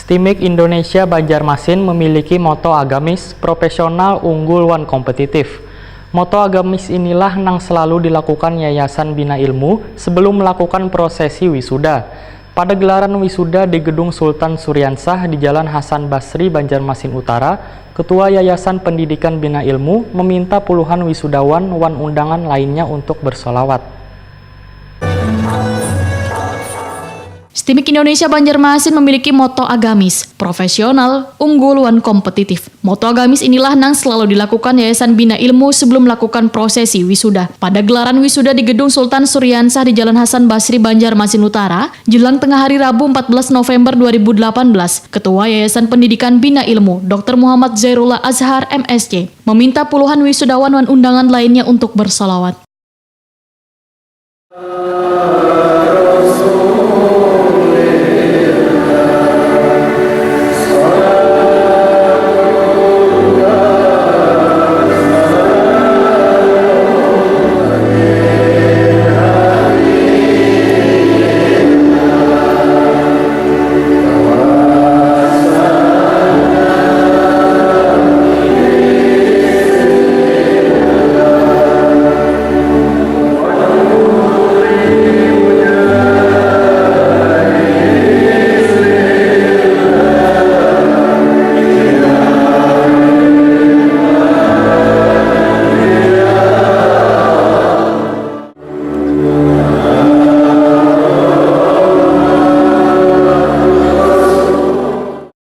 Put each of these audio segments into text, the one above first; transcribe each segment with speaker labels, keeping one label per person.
Speaker 1: STIMIK Indonesia Banjarmasin memiliki moto agamis, profesional, unggul, wan kompetitif. Moto agamis inilah yang selalu dilakukan Yayasan Bina Ilmu sebelum melakukan prosesi wisuda. Pada gelaran wisuda di Gedung Sultan Suryansah di Jalan Hasan Basri, Banjarmasin Utara, Ketua Yayasan Pendidikan Bina Ilmu meminta puluhan wisudawan wan undangan lainnya untuk bersolawat.
Speaker 2: STIMIK Indonesia Banjarmasin memiliki moto agamis, profesional, unggul, wan kompetitif. Moto agamis inilah yang selalu dilakukan Yayasan Bina Ilmu sebelum melakukan prosesi wisuda. Pada gelaran wisuda di Gedung Sultan Suryansah di Jalan Hasan Basri, Banjarmasin Utara, jelang tengah hari Rabu 14 November 2018, Ketua Yayasan Pendidikan Bina Ilmu, Dr. Muhammad Zairullah Azhar, MSc, meminta puluhan wisudawan wan undangan lainnya untuk bersolawat.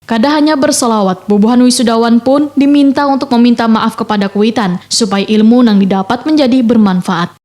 Speaker 2: Kada hanya bersolawat, bubuhan wisudawan pun diminta untuk meminta maaf kepada kuitan, supaya ilmu yang didapat menjadi bermanfaat.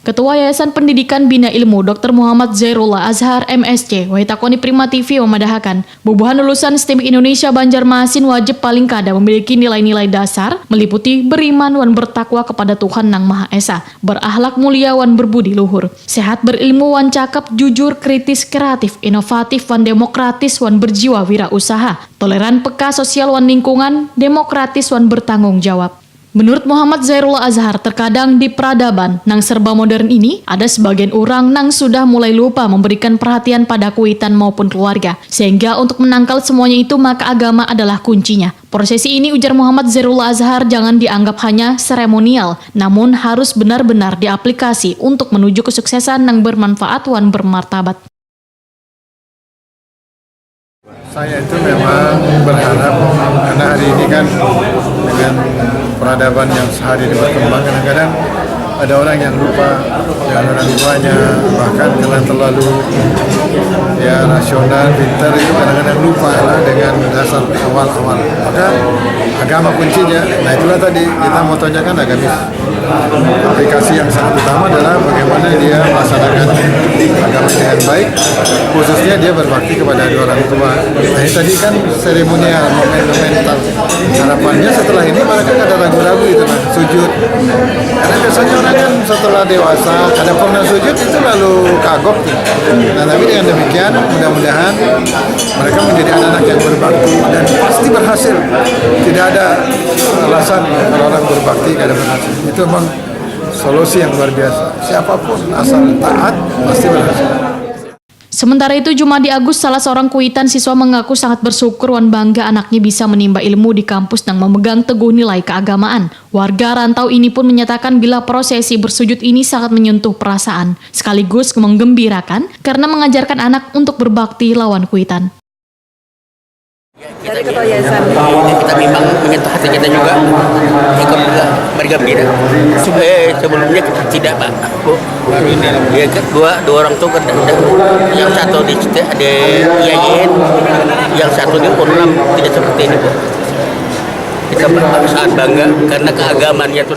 Speaker 2: Ketua Yayasan Pendidikan Bina Ilmu Dr. Muhammad Zairullah Azhar, MSc, Wahitakoni Prima TV memadahakan, bubuhan lulusan STIMIK Indonesia Banjarmasin wajib paling kada memiliki nilai-nilai dasar, meliputi beriman wan bertakwa kepada Tuhan Yang Maha Esa, berakhlak mulia wan berbudi luhur, sehat berilmu wan cakep, jujur, kritis, kreatif, inovatif wan demokratis wan berjiwa wirausaha, toleran peka sosial wan lingkungan, demokratis wan bertanggung jawab. Menurut Muhammad Zairullah Azhar, terkadang di peradaban nang serba modern ini, ada sebagian orang nang sudah mulai lupa memberikan perhatian pada kuitan maupun keluarga. Sehingga untuk menangkal semuanya itu, maka agama adalah kuncinya. Prosesi ini, ujar Muhammad Zairullah Azhar, jangan dianggap hanya seremonial, namun harus benar-benar diaplikasi untuk menuju kesuksesan yang bermanfaat wan bermartabat.
Speaker 3: Saya itu memang berharap, karena hari ini kan dengan peradaban yang sehari ini berkembang, kadang-kadang ada orang yang lupa dengan orang tuanya, bahkan karena terlalu rasional, pintar, itu kadang-kadang lupa lah dengan dasar awal-awal. Maka agama kuncinya, nah itulah tadi kita motonya kan agamis. Aplikasi yang sangat utama adalah bagaimana dia melaksanakan agama dengan baik, khususnya dia berbakti kepada dua orang tua. Nah ini tadi kan seremonial, momen-momental. Harapannya setelah ini mereka ada ragu-ragu itu lah, sujud. Karena biasanya orang kan setelah dewasa ada pernah sujud itu lalu kagok. Nah tapi dengan demikian mudah-mudahan mereka menjadi anak-anak yang berbakti dan pasti berhasil. Tidak ada alasan kalau orang berbakti tidak berhasil. Itu memang solusi yang luar biasa. Siapapun asal taat pasti berhasil.
Speaker 2: Sementara itu, Jumadi Agus, salah seorang kuitan siswa, mengaku sangat bersyukur wan bangga anaknya bisa menimba ilmu di kampus yang memegang teguh nilai keagamaan. Warga rantau ini pun menyatakan bila prosesi bersujud ini sangat menyentuh perasaan, sekaligus menggembirakan karena mengajarkan anak untuk berbakti lawan kuitan.
Speaker 4: Dari Ketua Yayasan kita memang menyentuh hati kita juga, ikut bergembira. Sebelumnya tidak, Pak. Ya, dua orang tuh yang satu di IAIN, yang satu di UNLAM tidak seperti ini, Bu. Kita sangat bangga karena keagamannya tuh